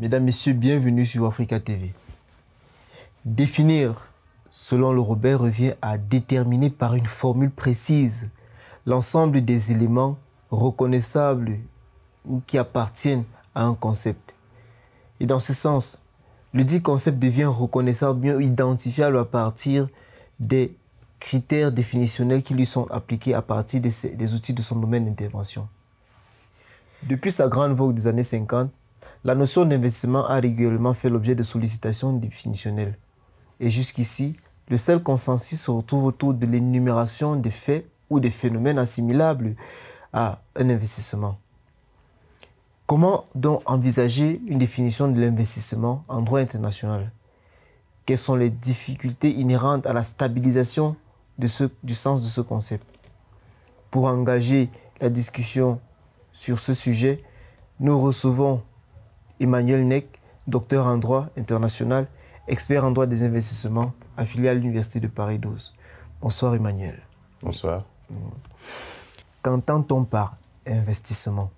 Mesdames, Messieurs, bienvenue sur Africa TV. Définir, selon le Robert, revient à déterminer par une formule précise l'ensemble des éléments reconnaissables ou qui appartiennent à un concept. Et dans ce sens, le dit concept devient reconnaissable, bien identifiable à partir des critères définitionnels qui lui sont appliqués à partir des outils de son domaine d'intervention. Depuis sa grande vogue des années 50, la notion d'investissement a régulièrement fait l'objet de sollicitations définitionnelles. Et jusqu'ici, le seul consensus se retrouve autour de l'énumération des faits ou des phénomènes assimilables à un investissement. Comment donc envisager une définition de l'investissement en droit international? Quelles sont les difficultés inhérentes à la stabilisation du sens de ce concept? Pour engager la discussion sur ce sujet, nous recevons Emmanuel Neck, docteur en droit international, expert en droit des investissements, affilié à l'Université de Paris 12. Bonsoir Emmanuel. Bonsoir. Qu'entend-on par investissement?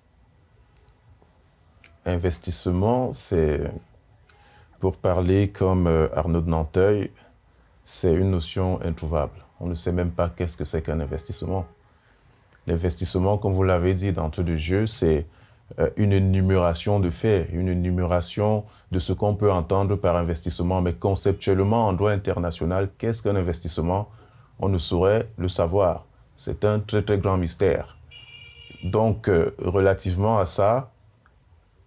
Investissement, c'est, pour parler comme Arnaud de Nanteuil, c'est une notion introuvable. On ne sait même pas qu'est-ce que c'est qu'un investissement. L'investissement, comme vous l'avez dit d'entrée de jeu, c'est une énumération de faits, une énumération de ce qu'on peut entendre par investissement. Mais conceptuellement, en droit international, qu'est-ce qu'un investissement? On ne saurait le savoir. C'est un très, très grand mystère. Donc, relativement à ça,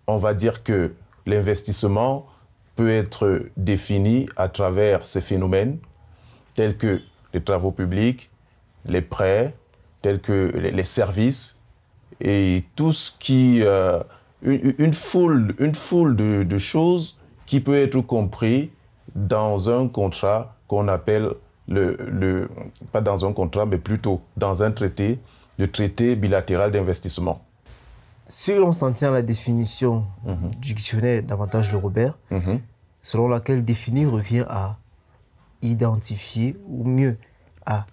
on va dire que l'investissement peut être défini à travers ces phénomènes tels que les travaux publics, les prêts, tels que les services, et tout ce qui... une foule de choses qui peut être compris dans un contrat qu'on appelle pas dans un contrat, mais plutôt dans un traité, le traité bilatéral d'investissement. Si l'on s'en tient à la définition du dictionnaire davantage de Robert, selon laquelle définir revient à identifier, ou mieux, à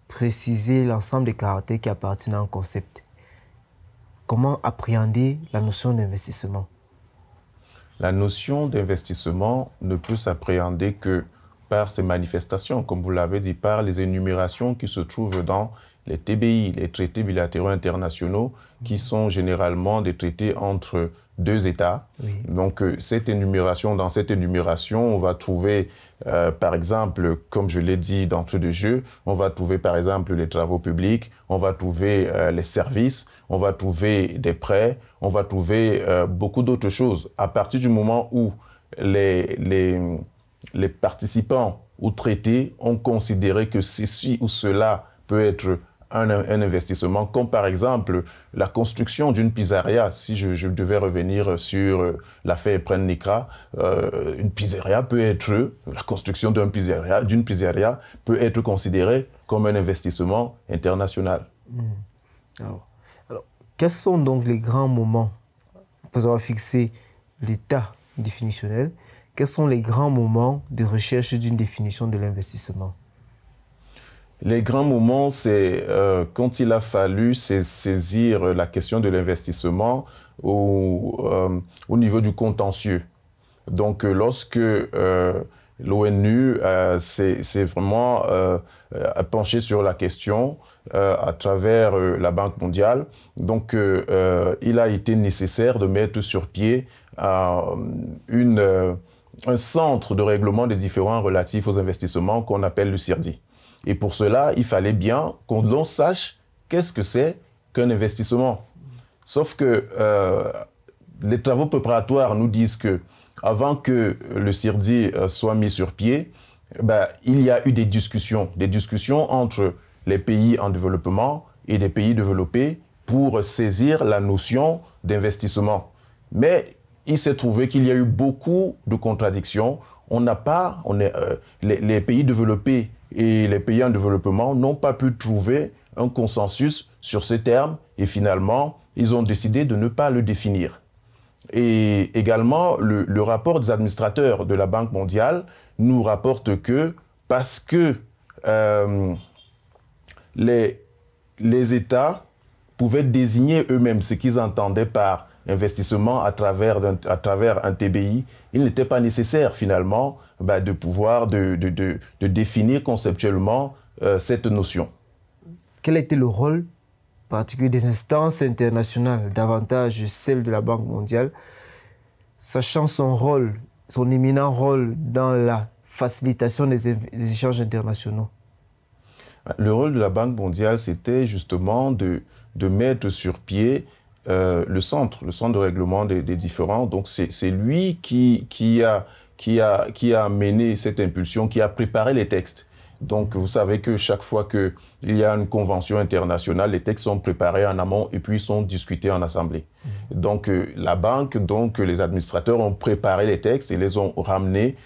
préciser l'ensemble des caractères qui appartiennent à un concept. Comment appréhender la notion d'investissement? La notion d'investissement ne peut s'appréhender que par ses manifestations, comme vous l'avez dit, par les énumérations qui se trouvent dans les TBI, les traités bilatéraux internationaux, qui sont généralement des traités entre deux États. Oui. Donc, dans cette énumération, on va trouver, par exemple, comme je l'ai dit d'entrée de jeu, on va trouver, par exemple, les travaux publics, on va trouver les services, on va trouver des prêts, on va trouver beaucoup d'autres choses. À partir du moment où les participants au traité ont considéré que ceci ou cela peut être un investissement, comme par exemple la construction d'une pizzeria. Si je devais revenir sur l'affaire Epren-Nicra, une pizzeria peut être, la construction d'une pizzeria peut être considérée comme un investissement international. Alors, quels sont donc les grands moments, après avoir fixé l'état définitionnel, quels sont les grands moments de recherche d'une définition de l'investissement? Les grands moments, c'est quand il a fallu saisir la question de l'investissement au niveau du contentieux. Donc, lorsque l'ONU s'est vraiment penché sur la question à travers la Banque mondiale, donc il a été nécessaire de mettre sur pied un centre de règlement des différends relatifs aux investissements qu'on appelle le CIRDI. Et pour cela, il fallait bien qu'on sache qu'est-ce que c'est qu'un investissement. Sauf que les travaux préparatoires nous disent que avant que le CIRDI soit mis sur pied, il y a eu des discussions entre les pays en développement et les pays développés pour saisir la notion d'investissement. Mais il s'est trouvé qu'il y a eu beaucoup de contradictions. Les pays développés et les pays en développement n'ont pas pu trouver un consensus sur ces termes et finalement, ils ont décidé de ne pas le définir. Et également, le rapport des administrateurs de la Banque mondiale nous rapporte que parce que les États pouvaient désigner eux-mêmes ce qu'ils entendaient par investissement à travers un TBI, il n'était pas nécessaire finalement de pouvoir de définir conceptuellement cette notion. Quel a été le rôle particulier des instances internationales, davantage celle de la Banque mondiale, sachant son rôle, son éminent rôle dans la facilitation des échanges internationaux? Le rôle de la Banque mondiale, c'était justement de mettre sur pied le centre de règlement des différends. Donc c'est lui qui a mené cette impulsion, qui a préparé les textes. Donc vous savez que chaque fois qu'il y a une convention internationale, les textes sont préparés en amont et puis sont discutés en assemblée. Donc la banque, les administrateurs ont préparé les textes et les ont ramenés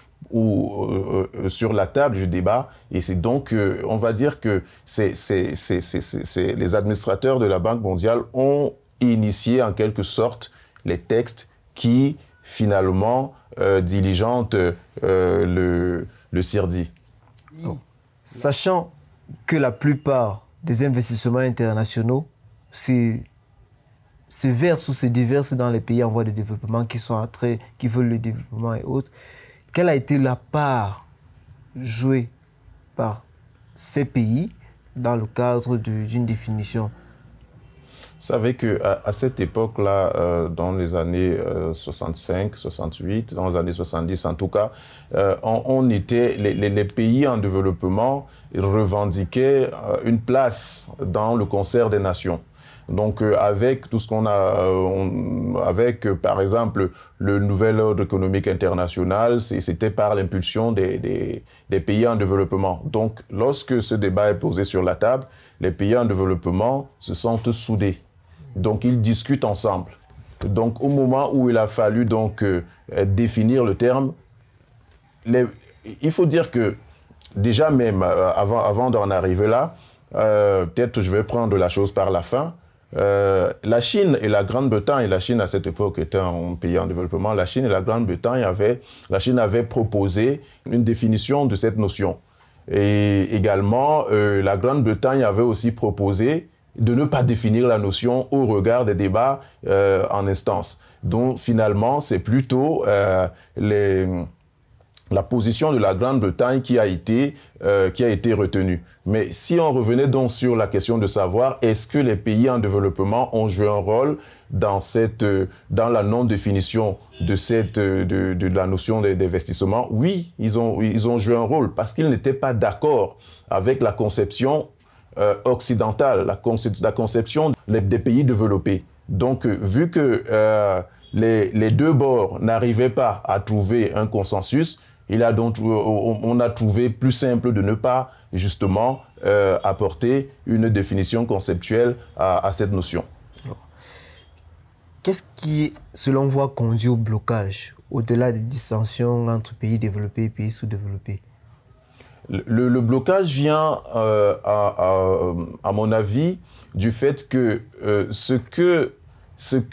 sur la table du débat. Et c'est donc, on va dire que les administrateurs de la Banque mondiale ont initié en quelque sorte les textes qui, finalement, diligentent le CIRDI. Sachant que la plupart des investissements internationaux se versent ou se déversent dans les pays en voie de développement qui veulent le développement et autres, quelle a été la part jouée par ces pays dans le cadre d'une définition? Vous savez qu'à cette époque-là, dans les années 65, 68, dans les années 70 en tout cas, les pays en développement revendiquaient une place dans le concert des nations. Donc avec tout ce qu'on a, par exemple le nouvel ordre économique international, c'était par l'impulsion des pays en développement. Donc lorsque ce débat est posé sur la table, les pays en développement se sentent soudés. Donc ils discutent ensemble. Donc au moment où il a fallu définir le terme, il faut dire que déjà même avant d'en arriver là, peut-être je vais prendre la chose par la fin. La Chine et la Grande-Bretagne, la Chine à cette époque était un pays en développement, la Chine et la Grande-Bretagne avaient proposé une définition de cette notion. Et également, la Grande-Bretagne avait aussi proposé de ne pas définir la notion au regard des débats en instance. Donc finalement, c'est plutôt la position de la Grande-Bretagne qui a été retenue. Mais si on revenait donc sur la question de savoir est-ce que les pays en développement ont joué un rôle dans la non-définition de la notion d'investissement, oui, ils ont joué un rôle parce qu'ils n'étaient pas d'accord avec la conception occidentale, la conception des pays développés. Donc, vu que les deux bords n'arrivaient pas à trouver un consensus, on a trouvé plus simple de ne pas justement apporter une définition conceptuelle à cette notion. Qu'est-ce qui, selon vous, a conduit au blocage, au-delà des dissensions entre pays développés et pays sous-développés? Le blocage vient, à mon avis, du fait que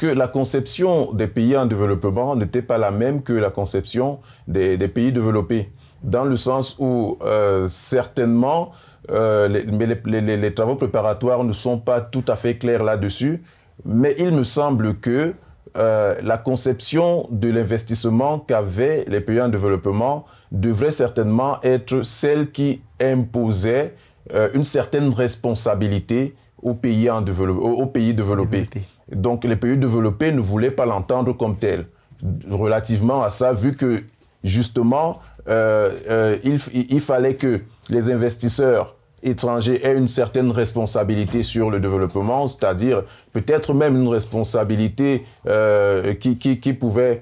la conception des pays en développement n'était pas la même que la conception des pays développés. Dans le sens où, certainement, les travaux préparatoires ne sont pas tout à fait clairs là-dessus, mais il me semble que la conception de l'investissement qu'avaient les pays en développement devrait certainement être celle qui imposait une certaine responsabilité aux pays développés. Donc les pays développés ne voulaient pas l'entendre comme tel. Relativement à ça, vu que justement, il fallait que les investisseurs étrangers aient une certaine responsabilité sur le développement, c'est-à-dire peut-être même une responsabilité qui pouvait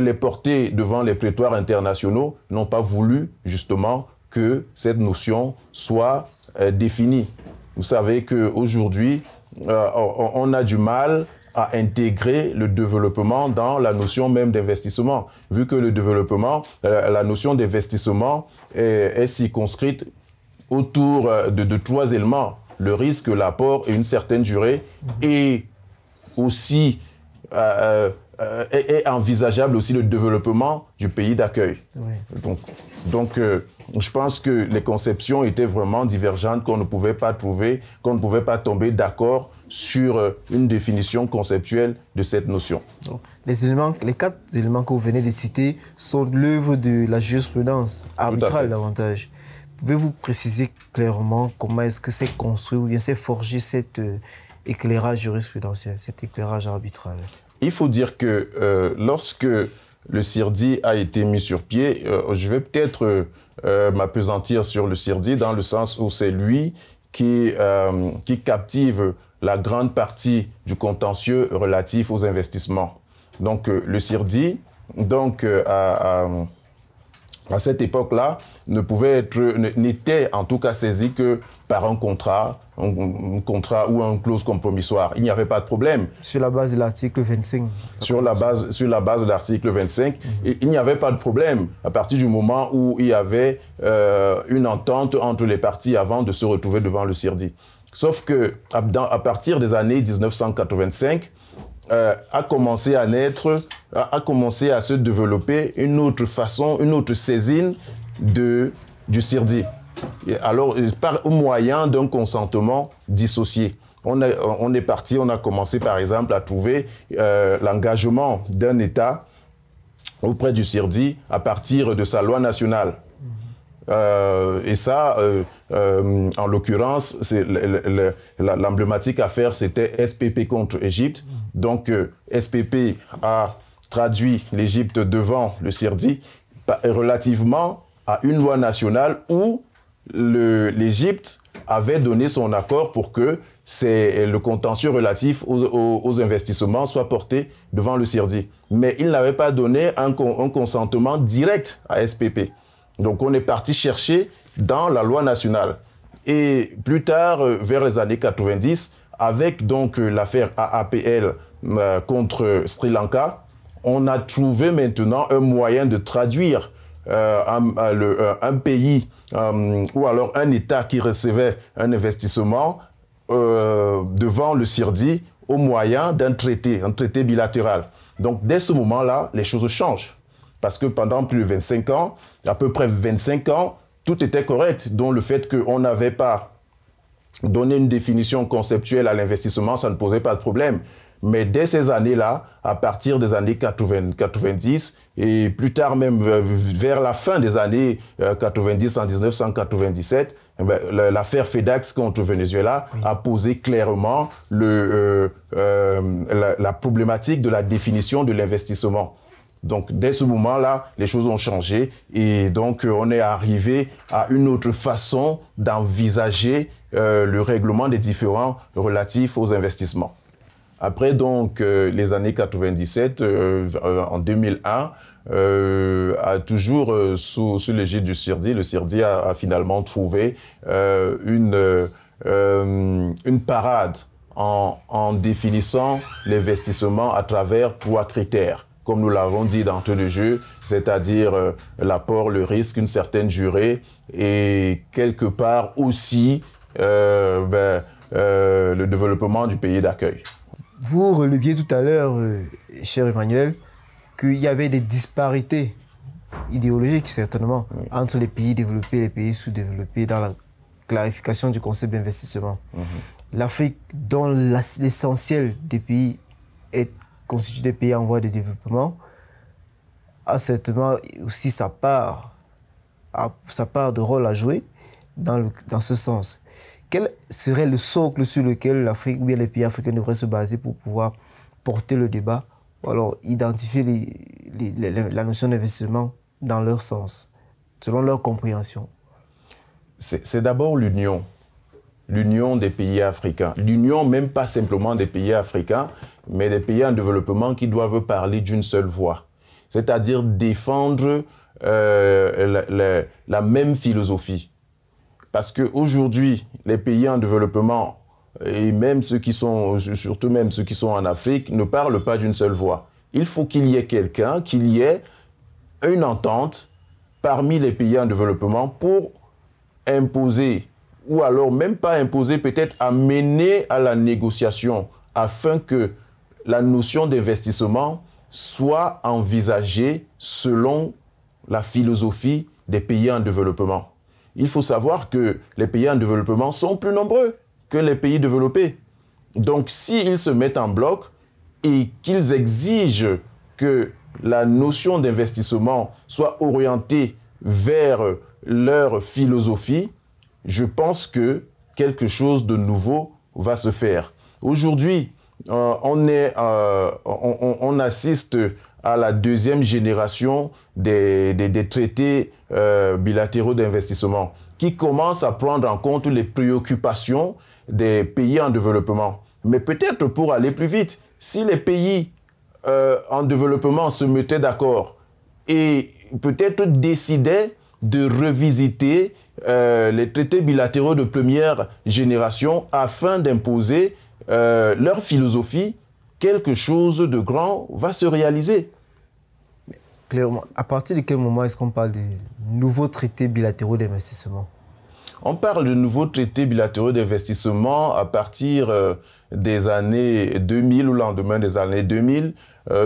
les porter devant les prétoires internationaux, n'ont pas voulu justement que cette notion soit définie. Vous savez qu'aujourd'hui, on a du mal à intégrer le développement dans la notion même d'investissement, vu que le développement, la notion d'investissement est circonscrite autour de trois éléments: le risque, l'apport et une certaine durée, et aussi est envisageable aussi le développement du pays d'accueil. Oui. Donc je pense que les conceptions étaient vraiment divergentes, qu'on ne pouvait pas tomber d'accord sur une définition conceptuelle de cette notion. Les 4 éléments que vous venez de citer sont l'œuvre de la jurisprudence arbitrale davantage. Pouvez-vous préciser clairement comment est-ce que c'est construit ou bien c'est forgé cet éclairage jurisprudentiel, cet éclairage arbitral? Il faut dire que lorsque le CIRDI a été mis sur pied, je vais peut-être m'appesantir sur le CIRDI dans le sens où c'est lui qui captive la grande partie du contentieux relatif aux investissements. Donc le CIRDI, à cette époque-là, n'était en tout cas saisi que par un contrat ou une clause compromissoire. Il n'y avait pas de problème. Sur la base de l'article 25. Sur la base de l'article 25, il n'y avait pas de problème à partir du moment où il y avait une entente entre les parties avant de se retrouver devant le CIRDI. Sauf que à partir des années 1985, a commencé à naître, a commencé à se développer une autre façon, une autre saisine du CIRDI. Alors, au moyen d'un consentement dissocié. On a commencé par exemple à trouver l'engagement d'un État auprès du CIRDI à partir de sa loi nationale. Et ça, en l'occurrence, l'emblématique affaire, c'était SPP contre Égypte. Donc, SPP a traduit l'Égypte devant le CIRDI relativement à une loi nationale où l'Égypte avait donné son accord pour que le contentieux relatif aux investissements soit porté devant le CIRDI. Mais il n'avait pas donné un consentement direct à SPP. Donc, on est parti chercher dans la loi nationale. Et plus tard, vers les années 90, avec donc l'affaire AAPL contre Sri Lanka, on a trouvé maintenant un moyen de traduire un pays ou alors un État qui recevait un investissement devant le CIRDI au moyen d'un traité, un traité bilatéral. Donc, dès ce moment-là, les choses changent. Parce que pendant plus de 25 ans, à peu près 25 ans, tout était correct, dont le fait qu'on n'avait pas donné une définition conceptuelle à l'investissement, ça ne posait pas de problème. Mais dès ces années-là, à partir des années 90 et plus tard même vers la fin des années 90, en 1997, l'affaire FedEx contre Venezuela a posé clairement la problématique de la définition de l'investissement. Donc, dès ce moment-là, les choses ont changé et donc on est arrivé à une autre façon d'envisager le règlement des différends relatifs aux investissements. Après, donc, les années 97, en 2001, toujours sous l'égide du CIRDI, le CIRDI a finalement trouvé une parade en définissant l'investissement à travers 3 critères. Comme nous l'avons dit d'entrée de jeu, c'est-à-dire l'apport, le risque, une certaine durée et quelque part aussi le développement du pays d'accueil. Vous releviez tout à l'heure, cher Emmanuel, qu'il y avait des disparités idéologiques certainement entre les pays développés et les pays sous-développés dans la clarification du concept d'investissement. L'Afrique, dont l'essentiel des pays est constitué des pays en voie de développement, a certainement aussi sa part de rôle à jouer dans ce sens. Quel serait le socle sur lequel l'Afrique ou bien les pays africains devraient se baser pour pouvoir porter le débat ou alors identifier la notion d'investissement dans leur sens, selon leur compréhension? C'est d'abord l'union des pays africains. L'union, même pas simplement des pays africains, mais des pays en développement qui doivent parler d'une seule voix. C'est-à-dire défendre la même philosophie. Parce qu'aujourd'hui, les pays en développement, et même surtout même ceux qui sont en Afrique, ne parlent pas d'une seule voix. Il faut qu'il y ait qu'il y ait une entente parmi les pays en développement pour imposer, ou alors même pas imposer, peut-être amener à la négociation, afin que la notion d'investissement soit envisagée selon la philosophie des pays en développement. Il faut savoir que les pays en développement sont plus nombreux que les pays développés. Donc, s'ils se mettent en bloc et qu'ils exigent que la notion d'investissement soit orientée vers leur philosophie, je pense que quelque chose de nouveau va se faire. Aujourd'hui, on assiste à la deuxième génération des traités bilatéraux d'investissement qui commencent à prendre en compte les préoccupations des pays en développement. Mais peut-être pour aller plus vite, si les pays en développement se mettaient d'accord et peut-être décidaient de revisiter les traités bilatéraux de première génération afin d'imposer leur philosophie, quelque chose de grand va se réaliser. Clairement, à partir de quel moment est-ce qu'on parle de nouveaux traités bilatéraux d'investissement? On parle de nouveaux traités bilatéraux d'investissement à partir des années 2000 ou lendemain des années 2000,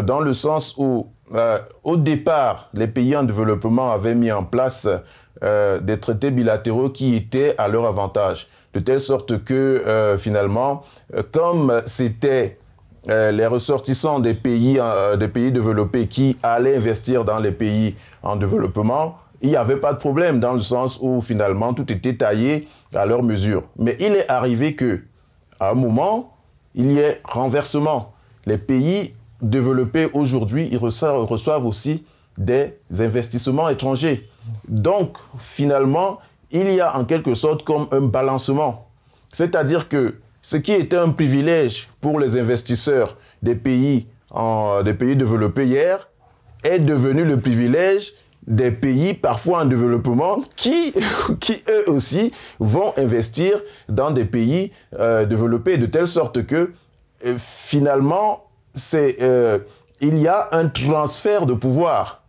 dans le sens où, au départ, les pays en développement avaient mis en place des traités bilatéraux qui étaient à leur avantage, de telle sorte que, finalement, comme c'était les ressortissants des pays développés qui allaient investir dans les pays en développement, il n'y avait pas de problème dans le sens où finalement tout était taillé à leur mesure. Mais il est arrivé que, à un moment, il y ait renversement. Les pays développés aujourd'hui, ils reçoivent aussi des investissements étrangers. Donc, finalement, il y a en quelque sorte comme un balancement. C'est-à-dire que ce qui était un privilège pour les investisseurs des pays développés hier est devenu le privilège des pays parfois en développement qui eux aussi vont investir dans des pays développés, de telle sorte que finalement il y a un transfert de pouvoir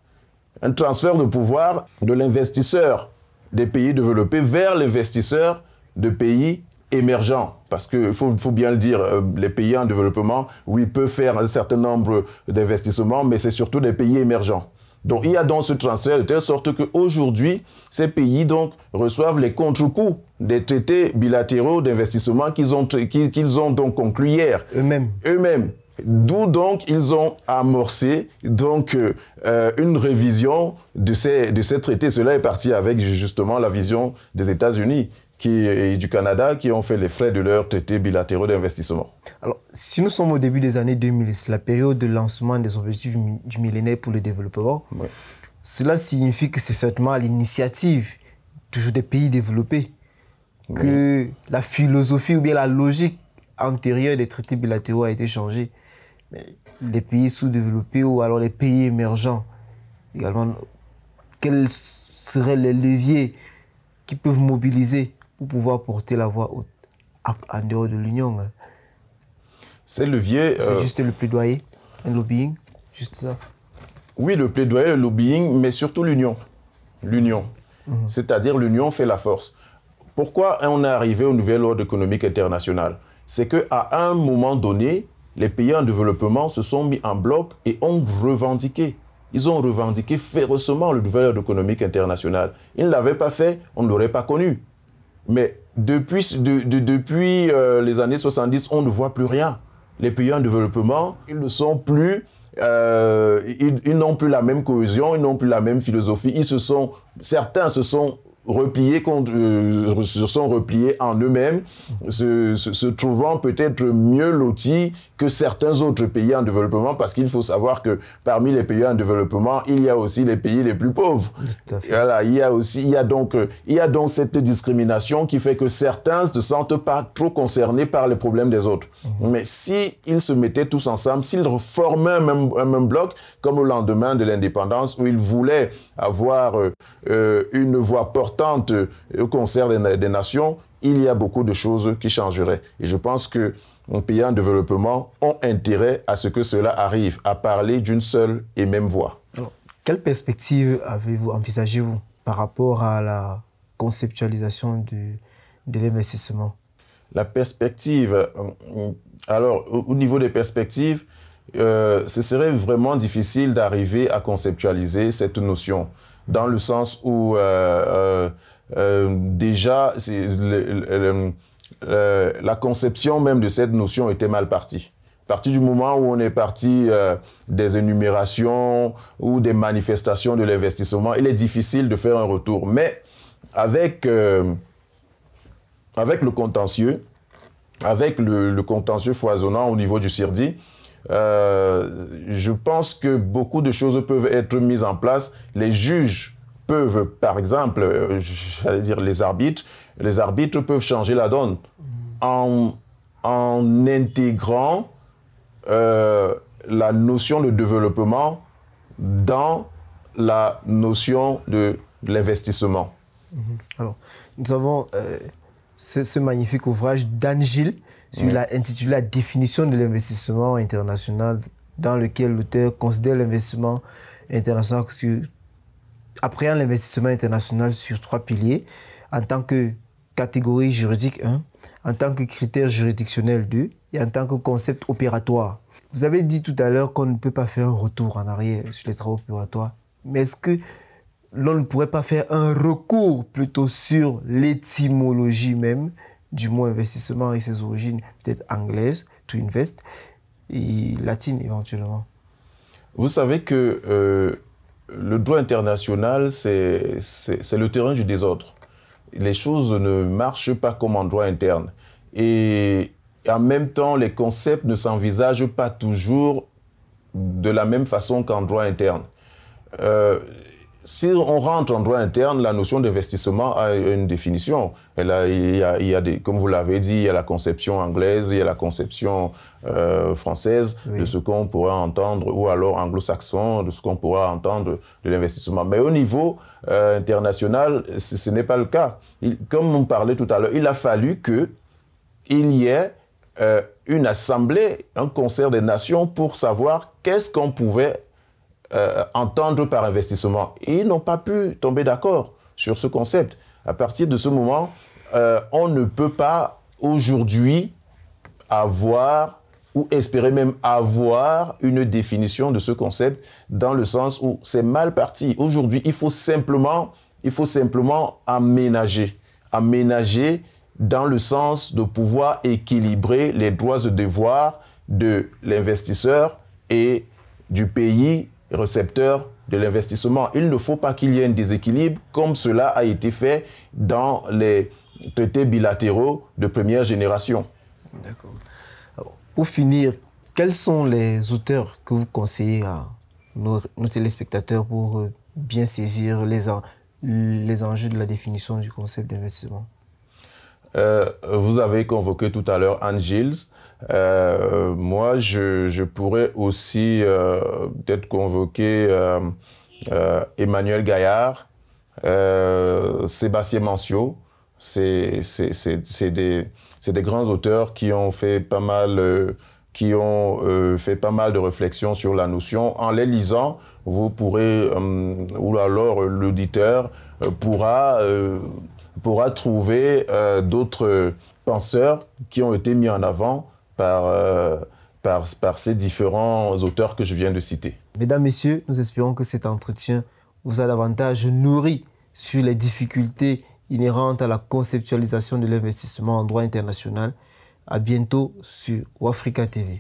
de l'investisseur des pays développés vers l'investisseur de pays émergents. Parce qu'il faut bien le dire, les pays en développement, oui, peuvent faire un certain nombre d'investissements, mais c'est surtout des pays émergents. Donc, il y a donc ce transfert de telle sorte qu'aujourd'hui, ces pays donc, reçoivent les contre-coups des traités bilatéraux d'investissement qu'ils ont donc conclus hier. Eux-mêmes. D'où donc ils ont amorcé donc, une révision de ces traités. Cela est parti avec justement la vision des États-Unis et du Canada qui ont fait les frais de leurs traités bilatéraux d'investissement. Alors, si nous sommes au début des années 2000, c'est la période de lancement des objectifs du millénaire pour le développement, oui. Cela signifie que c'est certainement à l'initiative toujours des pays développés que la philosophie ou bien la logique antérieure des traités bilatéraux a été changée. Mais les pays sous-développés ou alors les pays émergents, également, quels seraient les leviers qui peuvent mobiliser pour pouvoir porter la voix haute en dehors de l'Union? Ces leviers... C'est juste le plaidoyer, un lobbying, juste ça? Oui, le plaidoyer, le lobbying, mais surtout l'Union. L'Union. C'est-à-dire l'Union fait la force. Pourquoi on est arrivé au nouvel ordre économique international? C'est qu'à un moment donné, les pays en développement se sont mis en bloc et ont revendiqué. Ils ont revendiqué férocement le nouvel ordre économique international. Ils ne l'avaient pas fait, on ne l'aurait pas connu. Mais depuis les années 70, on ne voit plus rien. Les pays en développement, ils ne sont plus... ils n'ont plus la même cohésion, ils n'ont plus la même philosophie. Certains se sont repliés en eux-mêmes, se trouvant peut-être mieux lotis que certains autres pays en développement, parce qu'il faut savoir que parmi les pays en développement, il y a aussi les pays les plus pauvres. Voilà, il y a donc cette discrimination qui fait que certains ne se sentent pas trop concernés par les problèmes des autres. Mais s'ils se mettaient tous ensemble, s'ils formaient un même bloc, comme au lendemain de l'indépendance, où ils voulaient avoir une voix portante au concert des nations, il y a beaucoup de choses qui changeraient. Et je pense que les pays en développement ont intérêt à ce que cela arrive, à parler d'une seule et même voix. Alors, quelle perspective envisagez-vous par rapport à la conceptualisation de l'investissement? La perspective, alors au niveau des perspectives, ce serait vraiment difficile d'arriver à conceptualiser cette notion, dans le sens où déjà la conception même de cette notion était mal partie. À partir du moment où on est parti des énumérations ou des manifestations de l'investissement, il est difficile de faire un retour. Mais avec le contentieux, foisonnant au niveau du CIRDI, je pense que beaucoup de choses peuvent être mises en place. Les juges peuvent, par exemple, j'allais dire les arbitres peuvent changer la donne en intégrant la notion de développement dans la notion de l'investissement. Alors, nous avons ce magnifique ouvrage d'Anne Gilles intitulé « La définition de l'investissement international » dans lequel l'auteur considère l'investissement international appréhende l'investissement international sur 3 piliers en tant que catégorie juridique 1, en tant que critère juridictionnel 2 et en tant que concept opératoire. Vous avez dit tout à l'heure qu'on ne peut pas faire un retour en arrière sur les travaux opératoires, mais est-ce que l'on ne pourrait pas faire un recours plutôt sur l'étymologie même du mot investissement et ses origines peut-être anglaises, to invest, et latine éventuellement? Vous savez que le droit international, c'est le terrain du désordre. Les choses ne marchent pas comme en droit interne. Et en même temps, les concepts ne s'envisagent pas toujours de la même façon qu'en droit interne. Si on rentre en droit interne, la notion d'investissement a une définition. Il y a comme vous l'avez dit, il y a la conception anglaise, il y a la conception française de ce qu'on pourrait entendre, ou alors anglo-saxon, de ce qu'on pourrait entendre de l'investissement. Mais au niveau international, ce n'est pas le cas. Comme on parlait tout à l'heure, il a fallu qu'il y ait une assemblée, un concert des nations pour savoir qu'est-ce qu'on pouvait entendre par investissement. Et ils n'ont pas pu tomber d'accord sur ce concept. À partir de ce moment, on ne peut pas aujourd'hui avoir ou espérer même avoir une définition de ce concept dans le sens où c'est mal parti. Aujourd'hui, il faut simplement aménager dans le sens de pouvoir équilibrer les droits et devoirs de l'investisseur et du pays récepteur de l'investissement. Il ne faut pas qu'il y ait un déséquilibre comme cela a été fait dans les traités bilatéraux de première génération. D'accord. Pour finir, quels sont les auteurs que vous conseillez à nos téléspectateurs pour bien saisir les enjeux de la définition du concept d'investissement? Vous avez convoqué tout à l'heure Anne Gilles. Moi, je pourrais aussi peut-être convoquer Emmanuel Gaillard, Sébastien Mancio. C'est des grands auteurs qui ont fait pas mal, de réflexions sur la notion. En les lisant, vous pourrez, ou alors l'auditeur pourra trouver d'autres penseurs qui ont été mis en avant par ces différents auteurs que je viens de citer. Mesdames, Messieurs, nous espérons que cet entretien vous a davantage nourri sur les difficultés inhérentes à la conceptualisation de l'investissement en droit international. À bientôt sur Wafrica TV.